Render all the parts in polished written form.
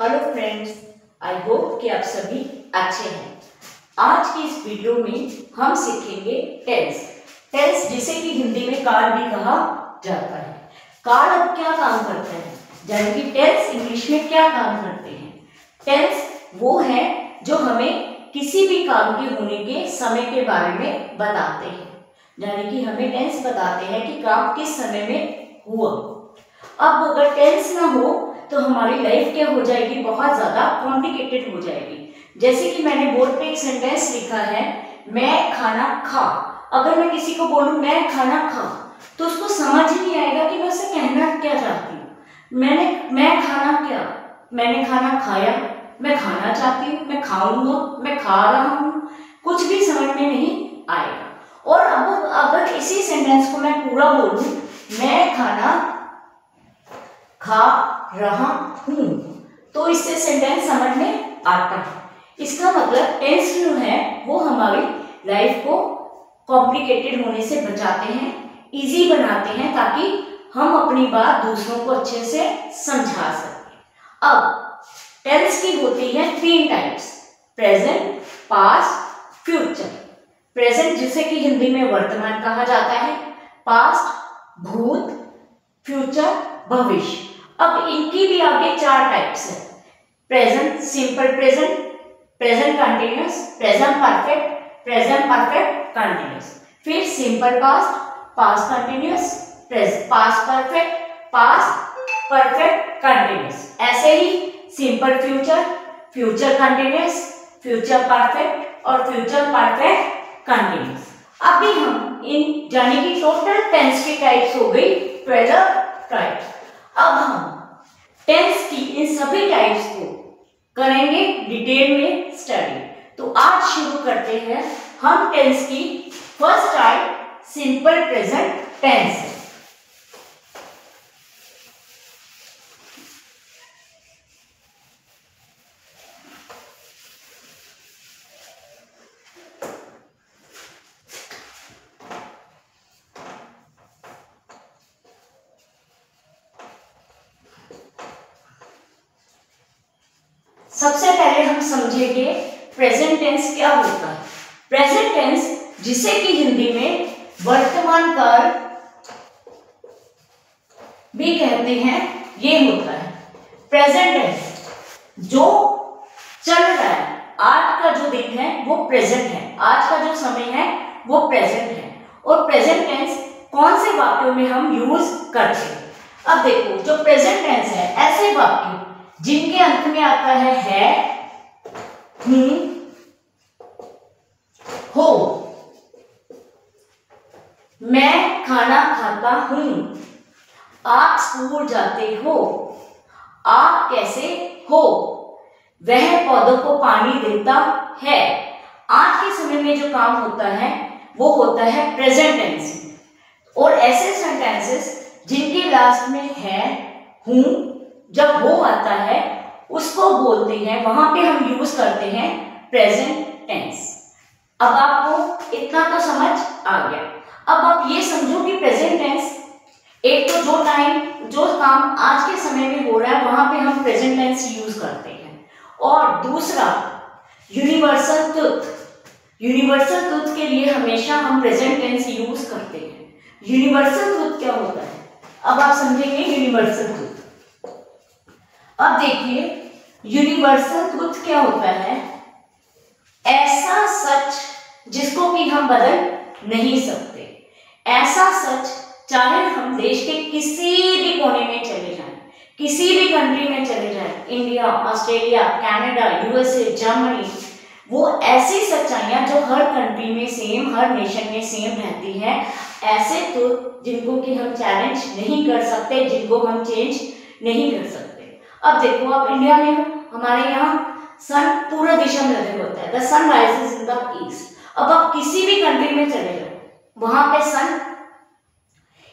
Hello friends, आई hope कि आप सभी अच्छे हैं। आज की इस वीडियो में हम सीखेंगे टेंस। टेंस जिसे कि हिंदी में काल भी कहा जाता है। काल अब क्या काम करते हैं, यानी कि टेंस इंग्लिश में क्या काम करते हैं। टेंस वो है जो हमें किसी भी काम के होने के समय के बारे में बताते हैं, यानी कि हमें टेंस बताते हैं कि काम किस समय में हुआ। अब अगर टेंस ना हो तो हमारी लाइफ क्या हो जाएगी, बहुत ज्यादा कॉम्प्लिकेटेड हो जाएगी। जैसे कि मैंने बोर्ड पे एक सेंटेंस लिखा है, मैं खाना खा। अगर मैं किसी को बोलूं मैं खाना खा, तो उसको समझ ही नहीं आएगा कि मैं उससे कहना क्या चाहती हूँ। मैं खाना क्या, मैंने खाना खाया, मैं खाना चाहती हूँ, मैं खाऊंगा, मैं खा रहा हूँ, कुछ भी समझ में नहीं आएगा। और अब अगर इसी सेंटेंस को मैं पूरा बोलूं, मैं खाना खा रहा हूं, तो इससे सेंटेंस समझ में आता है। इसका मतलब टेंस जो है वो हमारी लाइफ को कॉम्प्लिकेटेड होने से बचाते हैं, इजी बनाते हैं, ताकि हम अपनी बात दूसरों को अच्छे से समझा सकें। अब टेंस की होती है 3 types, present, past, future. Present जिसे कि हिंदी में वर्तमान कहा जाता है, पास्ट भूत, फ्यूचर भविष्य। अब इनकी भी आगे 4 टाइप्स है, present simple present, present continuous, present perfect, present perfect continuous, फिर simple past, past continuous, past perfect, past perfect continuous. ऐसे ही simple future, future continuous, future perfect और फ्यूचर परफेक्ट कंटिन्यूअस। अभी हम इन जाने की टोटल टेंस की टाइप्स हो गई 12 टाइप्स। अब हम टेंस की इन सभी टाइप्स को करेंगे डिटेल में स्टडी। तो आज शुरू करते हैं हम टेंस की first type, simple present tense. सबसे पहले हम समझेंगे प्रेजेंट टेंस क्या होता है। प्रेजेंट टेंस जिसे कि हिंदी में वर्तमान काल भी कहते हैं, ये होता है। प्रेजेंट टेंस जो चल रहा है, आज का जो दिन है वो प्रेजेंट है, आज का जो समय है वो प्रेजेंट है। और प्रेजेंट टेंस कौन से वाक्यों में हम यूज करते हैं। अब देखो, जो प्रेजेंट टेंस है ऐसे वाक्य जिनके अंत में आता है, हूं, हो, मैं खाना खाता हूं, आप स्कूल जाते हो, आप कैसे हो, वह पौधों को पानी देता है। आज के समय में जो काम होता है वो होता है प्रेजेंट टेंस। और ऐसे सेंटेंसेस जिनके लास्ट में है हूं, जब हो आता है उसको बोलते हैं, वहां पे हम यूज करते हैं प्रेजेंट टेंस। अब आपको इतना तो समझ आ गया। अब आप ये समझो कि प्रेजेंट टेंस, एक तो जो टाइम जो काम आज के समय में हो रहा है वहां पे हम प्रेजेंट टेंस यूज करते हैं। और दूसरा यूनिवर्सल ट्रुथ, यूनिवर्सल ट्रुथ के लिए हमेशा हम प्रेजेंट टेंस यूज करते हैं। यूनिवर्सल ट्रुथ क्या होता है, अब आप समझेंगे यूनिवर्सल ट्रुथ। अब देखिए यूनिवर्सल ट्रुथ क्या होता है, ऐसा सच जिसको कि हम बदल नहीं सकते। ऐसा सच चाहे हम देश के किसी भी कोने में चले जाएं, किसी भी कंट्री में चले जाएं, India, Australia, Canada, USA, Germany, वो ऐसी सच्चाइयां जो हर कंट्री में सेम, हर नेशन में सेम रहती हैं। ऐसे तो जिनको कि हम चैलेंज नहीं कर सकते, जिनको हम चेंज नहीं कर सकते। अब देखो, आप इंडिया में हो, हमारे यहाँ सन पूरा दिशा में होता है, the sun rises in the east. अब आप किसी भी कंट्री में चले जाओ, वहां पे सन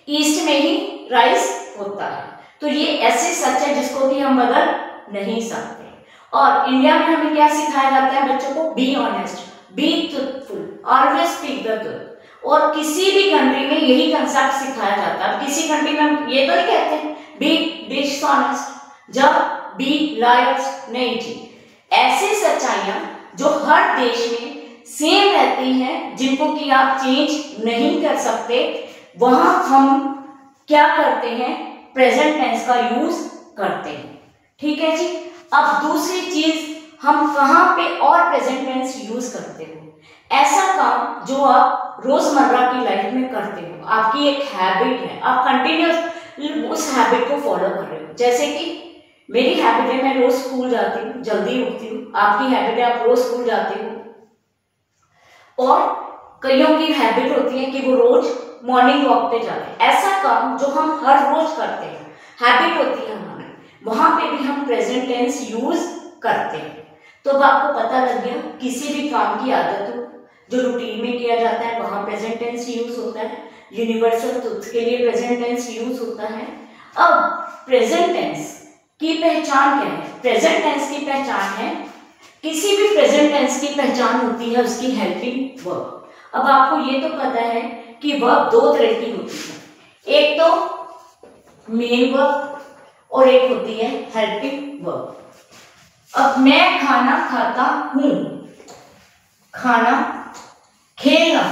ईस्ट में ही राइज होता है। तो ये ऐसे सच है जिसको कि हम बदल नहीं सकते। और इंडिया में हमें क्या सिखाया जाता है बच्चों को, be honest, be truthful, always speak the truth. और किसी भी कंट्री में यही कंसेप्ट सिखाया जाता है। किसी कंट्री में हम ये तो नहीं कहते बी डिसऑनेस्ट, जब बी लायर्स। नहीं जी, ऐसी सच्चाइयां जो हर देश में सेम रहती हैं, जिनको कि आप चेंज नहीं कर सकते, वहां हम क्या करते हैं, प्रेजेंट टेंस का यूज करते हैं। ठीक है जी। अब दूसरी चीज, हम कहां पे और प्रेजेंट टेंस यूज करते हो, ऐसा काम जो आप रोजमर्रा की लाइफ में करते हो, आपकी एक हैबिट है, आप कंटिन्यूस उस हैबिट को फॉलो कर रहे हो। जैसे कि मेरी हैबिट है, मैं रोज स्कूल जाती हूँ, जल्दी उठती हूँ। आपकी हैबिट है, आप रोज स्कूल जाते हो। और कईयों की हैबिट होती है कि वो रोज मॉर्निंग वॉक पे जाते हैं। ऐसा काम जो हम हर रोज करते हैं, हैबिट होती है हमारी, वहां पे भी हम प्रेजेंट टेंस यूज करते हैं। तो अब आपको पता लग गया, किसी भी काम की आदत हो जो रूटीन में किया जाता है, वहां प्रेजेंट टेंस यूज होता है। यूनिवर्सल ट्रुथ के लिए प्रेजेंट टेंस यूज होता है। अब प्रेजेंट टेंस की पहचान क्या है? प्रेजेंट टेंस की पहचान है, किसी भी प्रेजेंट टेंस की पहचान होती है उसकी हेल्पिंग वर्ब। अब आपको ये तो पता है कि वर्ब दो तरह की होती है, एक तो मेन वर्ब और एक होती है हेल्पिंग वर्ब। अब मैं खाना खाता हूं, खाना, खेलना,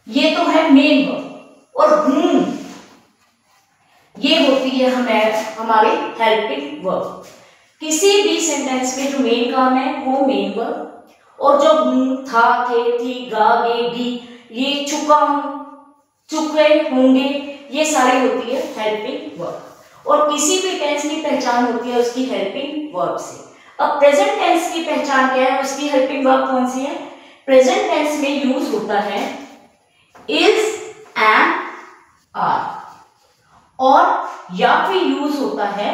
ये तो है मेन वर्ब, और हूं ये होती है हमारी हेल्पिंग वर्ब। किसी भी सेंटेंस में जो मेन काम है वो मेन वर्ब, और जो हूं, था, थे, थी, गा, गे, गी, ये, चुका हूं, चुके होंगे, ये सारी होती है हेल्पिंग वर्ब। और किसी भी टेंस की पहचान होती है उसकी हेल्पिंग वर्ब से। अब प्रेजेंट टेंस की पहचान क्या है, उसकी हेल्पिंग वर्ब कौन सी है? प्रेजेंट टेंस में यूज होता है इज, एम, आर, और या फिर यूज होता है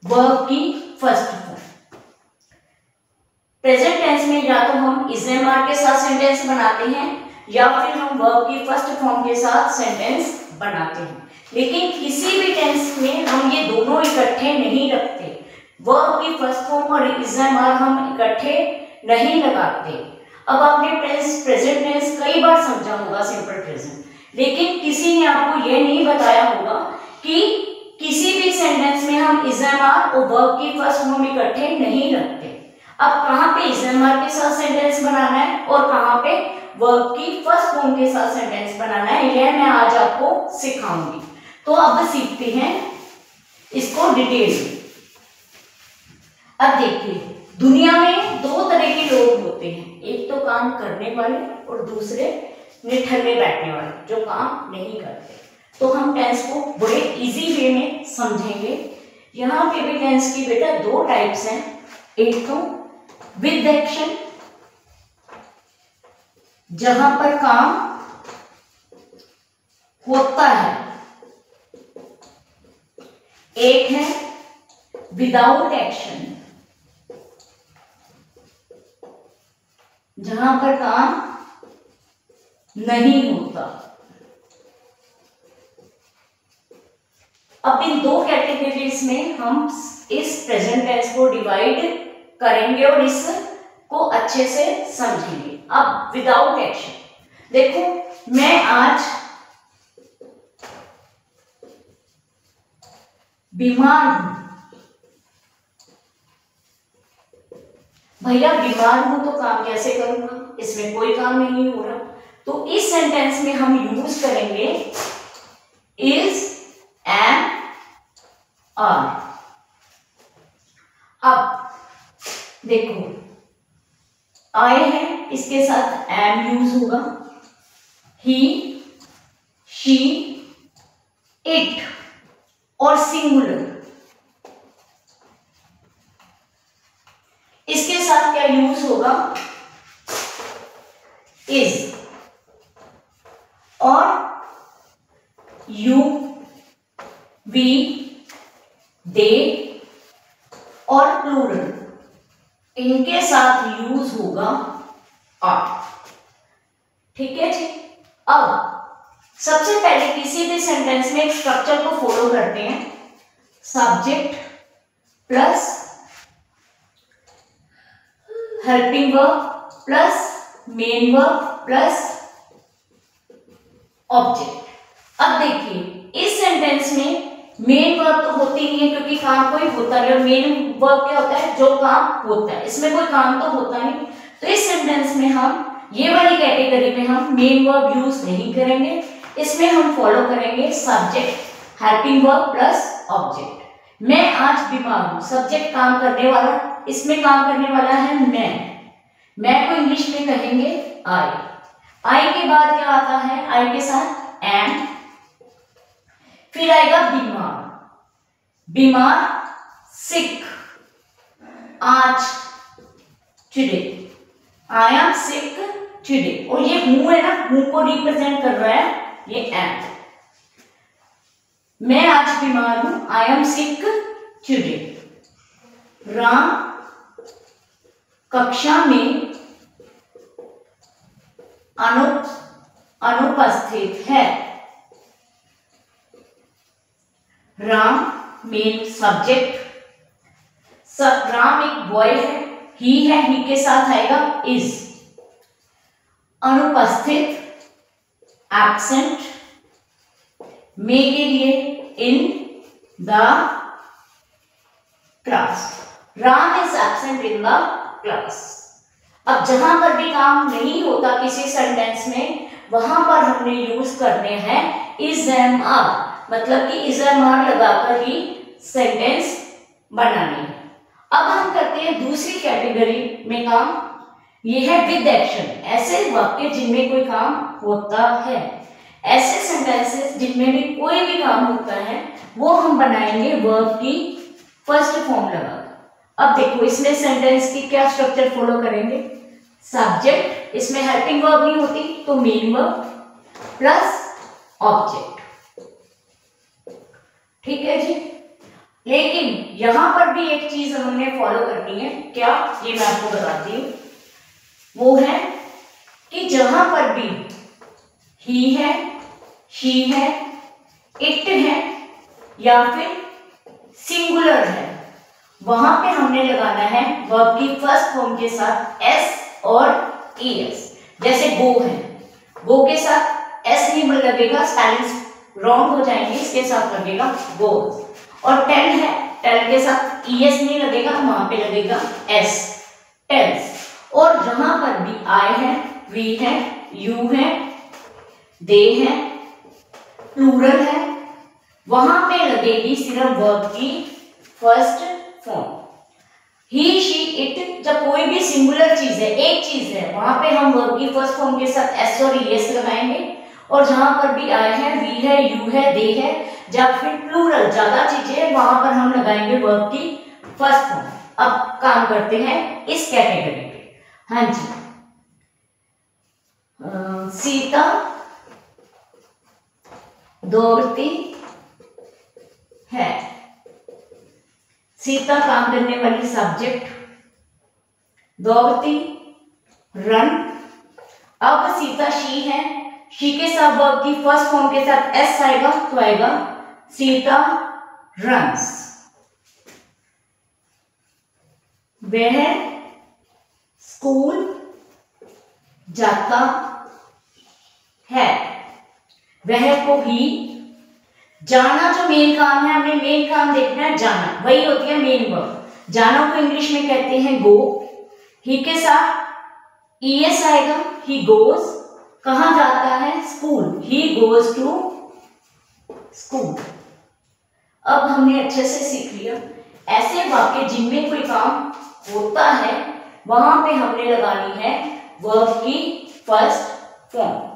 वर्ब की फर्स्ट फॉर्म। प्रेजेंट टेंस में या तो हम इज, एम, आर के साथ सेंटेंस बनाते हैं, या फिर हम वर्ब की फर्स्ट फॉर्म के साथ सेंटेंस बनाते हैं। लेकिन किसी भी टेंस में हम ये दोनों इकट्ठे नहीं रखते। वर्ब की फर्स्ट फॉर्म और इज, एम, आर हम इकट्ठे नहीं लगाते। अब आपने प्रेजेंट टेंस कई बार समझा होगा, सिंपल प्रेजेंट, लेकिन किसी ने आपको यह नहीं बताया होगा कि किसी भी सेंटेंस में हम इज, एम, आर और वर्ब की फर्स्ट फॉर्म इकट्ठे नहीं रखते। अब कहां पे इज, एम, आर के साथ सेंटेंस बनाना है और कहां पे वर्ब की फर्स्ट फॉर्म के साथ सेंटेंस बनाना है, यह मैं आज आपको सिखाऊंगी। तो अब सीखते हैं इसको डिटेल में। अब देखिए, दुनिया में दो तरह के लोग होते हैं, एक तो काम करने वाले और दूसरे निठल्ले बैठने वाले जो काम नहीं करते। तो हम टेंस को बड़े इजी वे में समझेंगे। यहाँ पे भी टेंस की बेटा दो टाइप्स हैं, एक तो विद एक्शन, जहां पर काम होता है, एक है विदाउट एक्शन, जहां पर काम नहीं होता। अब इन दो कैटेगरीज में हम इस प्रेजेंट टेंस को डिवाइड करेंगे और इसको अच्छे से समझेंगे। अब विदाउट एक्शन, देखो मैं आज बीमार हूं, भैया बीमार हूं तो काम कैसे करूंगा, इसमें कोई काम नहीं हो रहा। तो इस सेंटेंस में हम यूज करेंगे इज, एम, आर। अब देखो आए हैं, इसके साथ एम यूज होगा, ही, शी, इट और सिंगुलर, इसके साथ क्या यूज होगा, इज, और यू, वी, दे और प्लूरल, इनके साथ यूज होगा आर। ठीक है जी। अब सबसे पहले किसी भी सेंटेंस में एक स्ट्रक्चर को फॉलो करते हैं, subject plus helping verb plus main verb plus object. अब देखिए इस सेंटेंस में मेन वर्ब तो होती नहीं है क्योंकि काम कोई होता नहीं, और मेन वर्ब क्या होता है, जो काम होता है, इसमें कोई काम तो होता नहीं। तो इस सेंटेंस में हम ये वाली कैटेगरी में हम मेन वर्ब यूज नहीं करेंगे, इसमें हम फॉलो करेंगे subject helping verb plus object. मैं आज बीमार हूं, सब्जेक्ट काम करने वाला, इसमें काम करने वाला है मैं को इंग्लिश में कहेंगे आई के बाद क्या आता है, आई के साथ एम, फिर आएगा बीमार सिक, आज today, I am sick today, और ये हूं है ना, हूं को रिप्रेजेंट कर रहा है ये एम। मैं आज बीमार हूं, I am sick today. Ram कक्षा में अनुपस्थित है। राम मेन सब्जेक्ट, राम एक बॉय है, ही के साथ आएगा इज। अनुपस्थित एब्सेंट, मे के लिए in the class, Ram is absent in the class. अब जहां पर भी काम नहीं होता किसी सेंटेंस में, वहां पर हमने यूज करने हैं इज एम आर, मतलब कि इज एम आर लगाकर ही सेंटेंस बनानी है। अब हम करते हैं दूसरी कैटेगरी में काम, ये है विद एक्शन, ऐसे वाक्य जिनमें कोई काम होता है, ऐसे सेंटेंसेस जिनमें भी कोई भी काम होता है वो हम बनाएंगे वर्ब की फर्स्ट फॉर्म लगाकर। अब देखो इसमें सेंटेंस की क्या स्ट्रक्चर फॉलो करेंगे, सब्जेक्ट, इसमें हेल्पिंग वर्ब नहीं होती तो मेन वर्ब प्लस ऑब्जेक्ट, ठीक है जी। लेकिन यहां पर भी एक चीज हमने फॉलो करनी है, क्या, ये मैं आपको बताती हूं, वो है कि जहां पर भी ही है, शी है, इट है या फिर सिंगुलर है, वहां पे हमने लगाना है वर्ब की फर्स्ट फॉर्म के साथ एस और ईएस। जैसे गो है, गो के साथ एस नहीं लगेगा, स्पेलिंग रॉन्ग हो जाएंगे, इसके साथ लगेगा गोज। और टेल है, टेल के साथ ईएस नहीं लगेगा, वहां पे लगेगा एस, टेल्स। और जहां पर भी आई है, वी है, यू है, दे है, प्लूरल है, वहां पे लगेगी सिर्फ वर्ब की first form. He, she, it, जब कोई भी सिंगुलर चीज है, एक चीज है, वहां पे हम वर्ब की फर्स्ट फॉर्म के साथ एस और ईएस लगाएंगे। और जहां पर भी आई है, वी है, यू है, दे है, जब फिर प्लूरल ज्यादा चीजें है, वहां पर हम लगाएंगे वर्ब की फर्स्ट फॉर्म। अब काम करते हैं इस कैटेगरी पे। हाँ जी, सीता दौड़ती है, सीता काम करने वाली सब्जेक्ट, दौड़ती रन। अब सीता शी है, शी के साथ वर्ब की फर्स्ट फॉर्म के साथ एस आएगा तो आएगा सीता रन्स। वह स्कूल जाता है, वह को ही, जाना जो मेन काम है, हमें मेन काम देखना है, जाना वही होती है मेन वर्ब। जाना को इंग्लिश में कहते हैं गो, ही के साथ ईएस आएगा, ही गोज, कहां जाता है, school, he goes to school. अब हमने अच्छे से सीख लिया ऐसे वाक्य जिनमें कोई काम होता है, वहां पे हमने लगानी है वर्ब की फर्स्ट फॉर्म।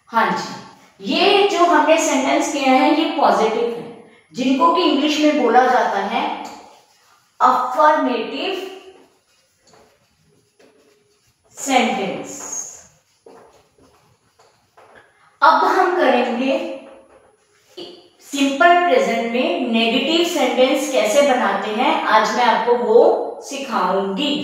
हाँ जी, ये जो हमने सेंटेंस किया है ये पॉजिटिव है, जिनको कि इंग्लिश में बोला जाता है अफर्मेटिव सेंटेंस। अब हम करेंगे सिंपल प्रेजेंट में नेगेटिव सेंटेंस कैसे बनाते हैं, आज मैं आपको वो सिखाऊंगी।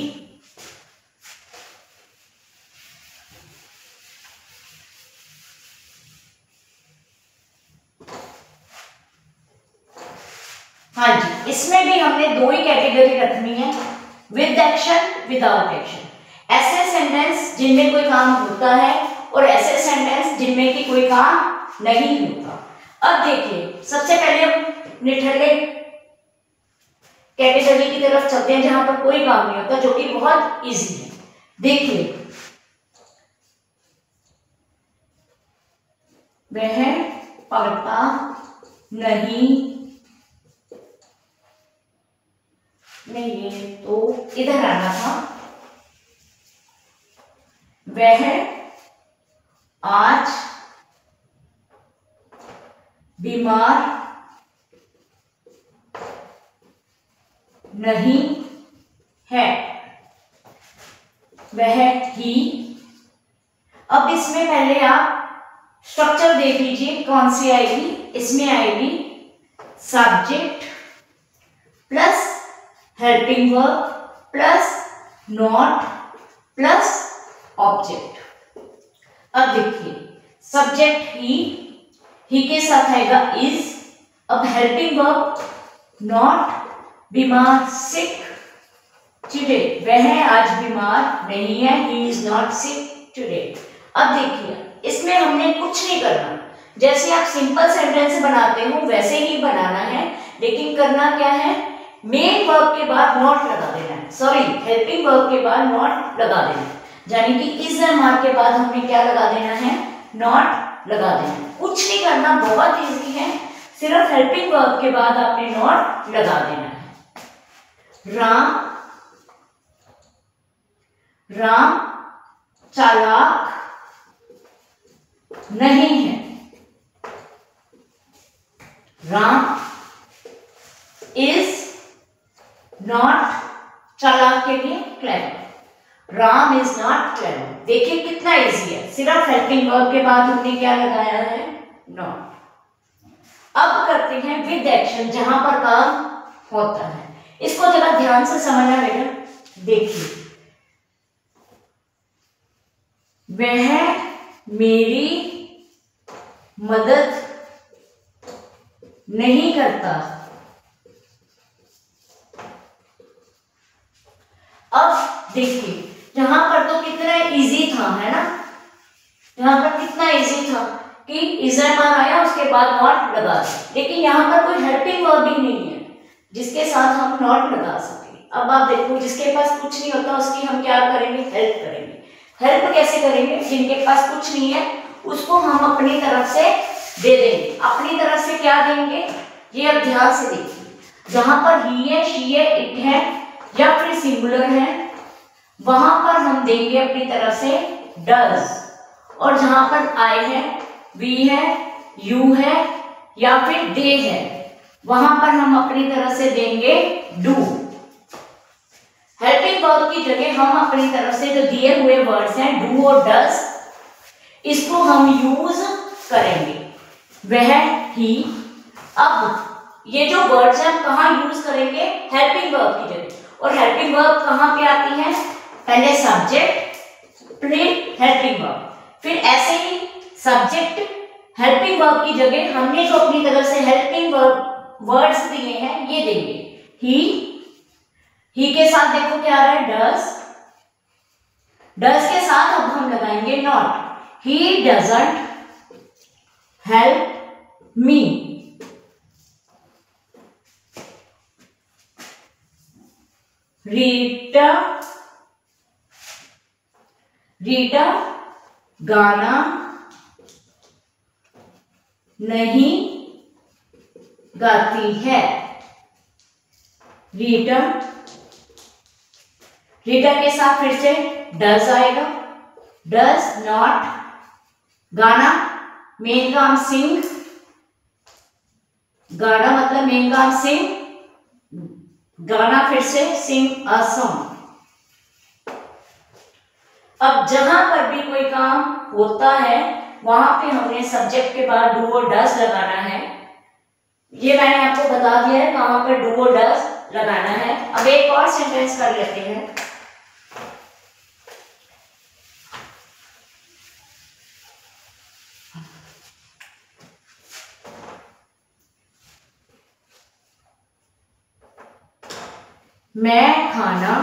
हाँ जी, इसमें भी हमने दो ही कैटेगरी रखनी है, विद एक्शन, विदाउट एक्शन। ऐसे सेंटेंस जिनमें कोई काम होता है और ऐसे सेंटेंस जिनमें कि कोई काम नहीं होता। अब देखिए सबसे पहले हम निठल्ले कैपिटल ई की तरफ चलते हैं जहां पर कोई काम नहीं होता, जो कि बहुत इजी है। देखिए वह पढ़ता नहीं, ये तो इधर आना था। वह आज बीमार नहीं है, वह ही। अब इसमें पहले आप स्ट्रक्चर देख लीजिए कौन सी आएगी। इसमें आएगी subject plus helping verb plus not plus object. अब देखिए सब्जेक्ट ही के साथ आएगा इज। अब हेल्पिंग वर्ब नॉट, बीमार सिक टुडे, वह आज बीमार नहीं है, he is not sick today. अब देखिए इसमें हमने कुछ नहीं करना, जैसे आप सिंपल सेंटेंस बनाते हो वैसे ही बनाना है, लेकिन करना क्या है, मेन वर्ब के बाद नॉट लगा देना है, सॉरी हेल्पिंग वर्ब के बाद नॉट लगा देना है, यानी कि इज मार के बाद हमने क्या लगा देना है, नॉट लगा देना है। कुछ नहीं करना, बहुत इजी है, सिर्फ हेल्पिंग वर्ब के बाद आपने नॉट लगा देना है। राम चालाक नहीं है, राम इज नॉट चालाक के लिए clever, Ram is not clever. देखिए कितना इजी है, सिर्फ हेल्पिंग वर्ब के बाद हमने क्या लगाया है, नॉट। अब करते हैं विद एक्शन, जहां पर काम होता है। इसको जरा ध्यान से समझना बेटा। देखिए वह मेरी मदद नहीं करता। अब देखिए यहां पर तो कितना इजी था, है ना, यहां पर कितना इजी था कि इजर मार आया उसके बाद नॉट लगा दिया, लेकिन यहां पर कोई हेल्पिंग वर्ब भी नहीं है जिसके साथ हम नॉट लगा सके। अब आप देखो जिसके पास कुछ नहीं होता उसकी हम क्या करेंगे, हेल्प करेंगे। हेल्प कैसे करेंगे, जिनके पास कुछ नहीं है उसको हम अपनी तरफ से दे देंगे। अपनी तरफ से क्या देंगे, ये अब ध्यान से देखिए, जहां पर ही है, शी है, इट है या फिर सिंगुलर है, वहां पर हम देंगे अपनी तरफ से डज, और जहां पर आई है, वी है, यू है या फिर दे है, वहां पर हम अपनी तरफ से देंगे डू। हेल्पिंग वर्ब की जगह हम अपनी तरफ से जो दिए हुए वर्ड्स हैं डू और डज, इसको हम यूज करेंगे, वह ही। अब ये जो वर्ड्स हैं हम कहाँ यूज करेंगे, हेल्पिंग वर्ब की जगह, और हेल्पिंग वर्ब कहाँ पे आती है, पहले सब्जेक्ट फिर हेल्पिंग वर्ब, फिर ऐसे ही सब्जेक्ट हेल्पिंग वर्ब की जगह हमने जो अपनी तरफ से हेल्पिंग वर्ब वर्ड्स दिए हैं ये देंगे। ही के साथ देखो क्या आ रहा है, डज के साथ अब हम लगाएंगे not, he doesn't help me. Rita गाना नहीं गाती है। रीटा के साथ फिर से डज आएगा, डज नॉट गाना, मेन काम सिंग, गाना मतलब मेन काम सिंग, गाना फिर से सिंग अ सॉन्ग। अब जहां पर भी कोई काम होता है वहां पे हमने सब्जेक्ट के बाद डू और डज लगाना है। ये मैंने आपको बता दिया है कहां पर डू और डज लगाना है। अब एक और सेंटेंस कर लेते हैं। मैं खाना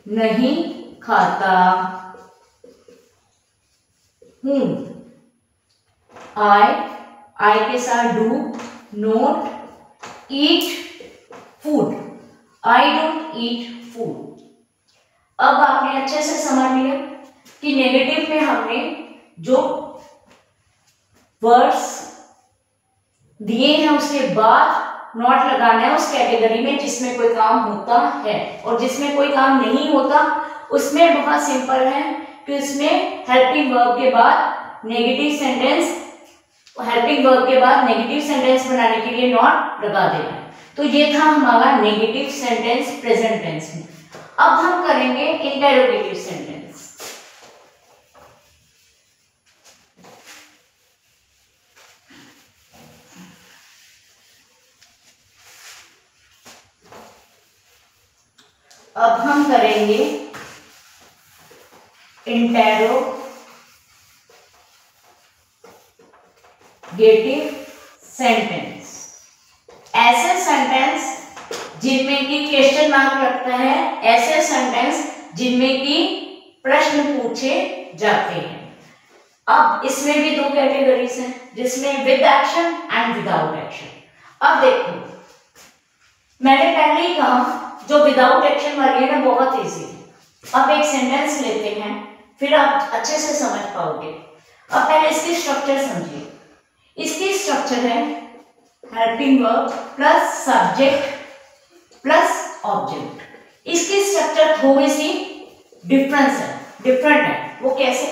नहीं खाता हूँ। I आई के साथ do not eat food, I don't eat food. अब आपने अच्छे से समझ लिया कि नेगेटिव में हमने जो वर्ड्स दिए हैं उसके बाद नॉट लगाना है उस कैटेगरी में जिसमें कोई काम होता है, और जिसमें कोई काम नहीं होता उसमें बहुत सिंपल है कि उसमें हेल्पिंग वर्ब के बाद नेगेटिव सेंटेंस, हेल्पिंग वर्ब के बाद नेगेटिव सेंटेंस बनाने के लिए नॉट लगा देना है। तो ये था हमारा नेगेटिव सेंटेंस प्रेजेंट टेंस में। अब हम करेंगे इंटेरोगेटिव सेंटेंस। अब हम करेंगे इंटेरोगेटिव सेंटेंस। ऐसे सेंटेंस जिनमें कि क्वेश्चन मार्क लगता है, ऐसे सेंटेंस जिनमें कि प्रश्न पूछे जाते हैं। अब इसमें भी दो कैटेगरीज हैं, जिसमें with action and without action. अब देखो, मैंने पहले ही कहा जो विदाउट एक्शन वाली है ना बहुत इजी है। अब एक सेंटेंस लेते हैं, फिर आप अच्छे से समझ पाओगे। अब पहले इसकी स्ट्रक्चर समझिए। इसकी स्ट्रक्चर है helping verb plus subject plus object. इसकी स्ट्रक्चर थोड़ी सी डिफरेंट है। वो कैसे?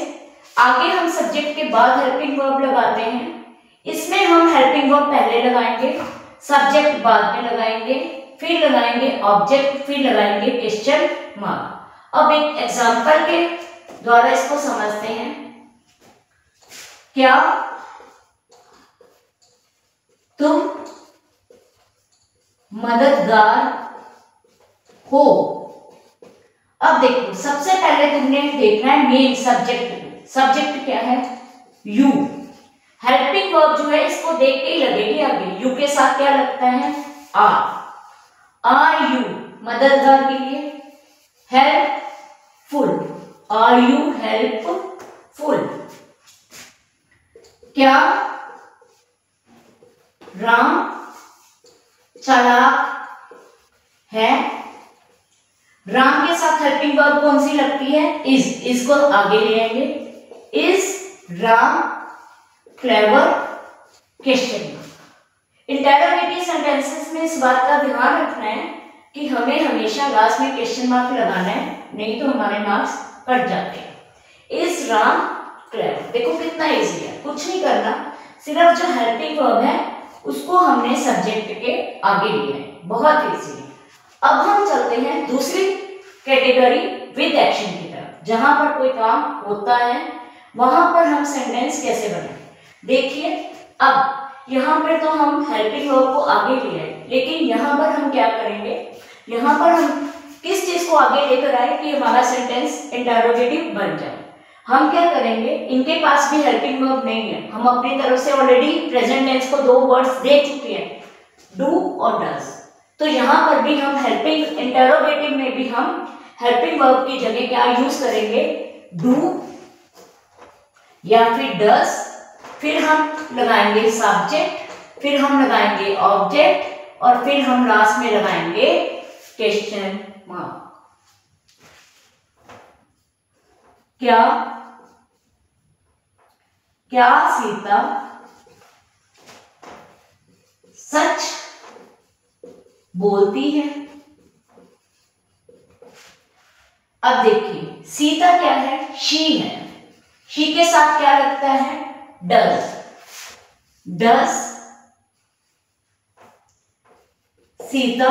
आगे हम सब्जेक्ट के बाद हेल्पिंग वर्ब लगाते हैं, इसमें हम हेल्पिंग वर्ब पहले लगाएंगे, सब्जेक्ट बाद में लगाएंगे, फिर लगाएंगे ऑब्जेक्ट, फिर लगाएंगे क्वेश्चन मार्क। अब एक एग्जांपल के द्वारा इसको समझते हैं। क्या तुम मददगार हो? अब देखो, सबसे पहले तुमने देखना है मेन सब्जेक्ट। सब्जेक्ट क्या है? यू। हेल्पिंग वर्ब जो है इसको देख के ही लगेगी आगे। यू के साथ क्या लगता है? आर यू मददगार के लिए हेल्पफुल, आर यू हेल्पफुल। क्या राम चालाक है? राम के साथ हेल्पिंग वर्ब कौन सी लगती है? इज को आगे ले आएंगे। Is Ram clever? Question. Interrogative sentences में इस बात का ध्यान रखना है कि हमें हमेशा लास्ट में क्वेश्चन मार्क लगाना है, नहीं तो हमारे मार्क्स कट जाते हैं। Is Ram clever? देखो कितना इजी है, कुछ नहीं करना, सिर्फ जो हेल्पिंग वर्ब है उसको हमने सब्जेक्ट के आगे लिया है, बहुत इजी है। अब हम चलते हैं दूसरी कैटेगरी विद एक्शन की तरफ, जहां पर कोई काम होता है वहां पर हम सेंटेंस कैसे बनाएं। देखिए, अब यहाँ पर तो हम हेल्पिंग वर्ब को आगे ले आए, लेकिन यहाँ पर हम क्या करेंगे? यहाँ पर हम किस चीज को आगे लेकर आए कि हमारा सेंटेंस इंटेरोगेटिव बन जाए। हम क्या करेंगे, इनके पास भी हेल्पिंग वर्ब नहीं है, हम अपनी तरफ से ऑलरेडी प्रेजेंट टेंस को दो वर्ड्स दे चुके हैं, डू और डज। तो यहाँ पर भी हम हेल्पिंग इंटेरोगेटिव में भी हम हेल्पिंग वर्ब की जगह क्या यूज करेंगे? डू या फिर डज, फिर हम लगाएंगे सब्जेक्ट, फिर हम लगाएंगे ऑब्जेक्ट, और फिर हम लास्ट में लगाएंगे क्वेश्चन मार्क। क्या सीता सच बोलती है? अब देखिए, सीता क्या है? शी है। शी के साथ क्या लगता है? डज। डज सीता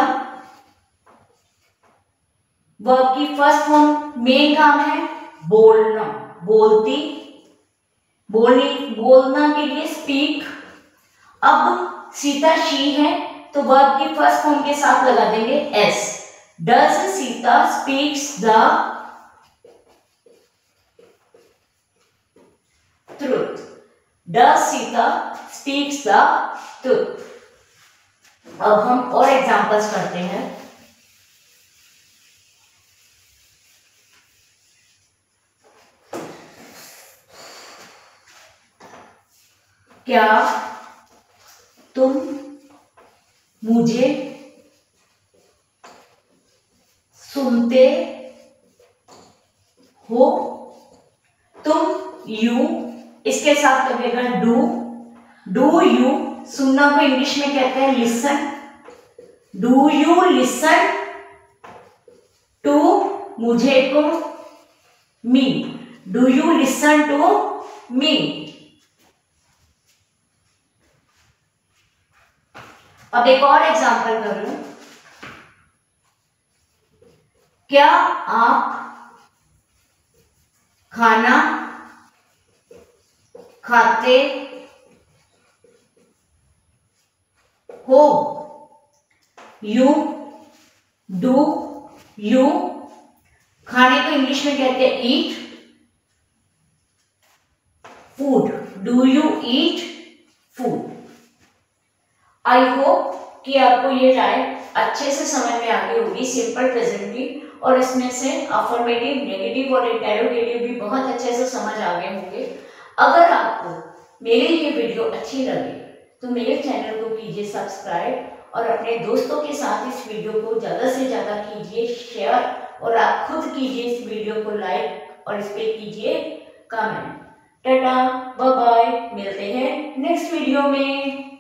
वर्ब की फर्स्ट फॉर्म मेन काम है बोलना, बोलती, बोलना के लिए स्पीक। अब सीता शी है तो वर्ब की फर्स्ट फॉर्म के साथ लगा देंगे S. Does Sita speaks the truth? Does Sita speaks the truth? अब हम और एग्जांपल्स करते हैं। क्या तुम मुझे सुनते हो। तुम यू इसके साथ लगेगा डू यू सुनना को इंग्लिश में कहते हैं listen. Do you listen to मुझे को me. Do you listen to me. अब एक और एग्जांपल कर लूं। क्या आप खाना खाते हो। यू डू यू खाने को इंग्लिश में कहते हैं eat. Food do you eat food. I hope कि आपको ये राइम अच्छे से समझ में आ गई होगी, सिंपल प्रेजेंट की, और इसमें से अफर्मेटिव, नेगेटिव और इंटेरोगेटिव भी बहुत अच्छे से समझ आ गए होंगे। अगर आपको मेरी ये वीडियो अच्छी लगे तो मेरे चैनल को कीजिए सब्सक्राइब और अपने दोस्तों के साथ इस वीडियो को ज़्यादा से ज़्यादा कीजिए शेयर, और आप खुद कीजिए इस वीडियो को लाइक और इस पर कीजिए कमेंट। टाटा बाय बाय, मिलते हैं नेक्स्ट वीडियो में।